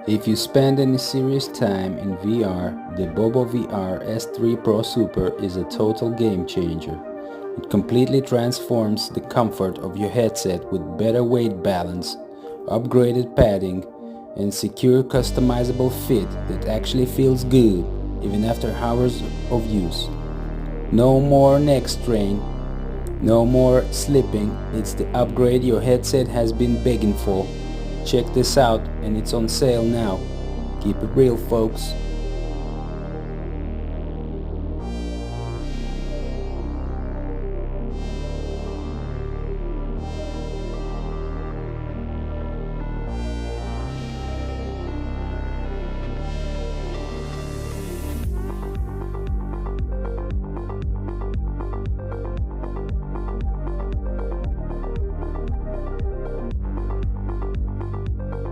If you spend any serious time in VR, the BOBOVR S3 Pro Super is a total game changer. It completely transforms the comfort of your headset with better weight balance, upgraded padding, and secure customizable fit that actually feels good even after hours of use. No more neck strain, no more slipping. It's the upgrade your headset has been begging for. Check this out, and it's on sale now. Keep it real, folks.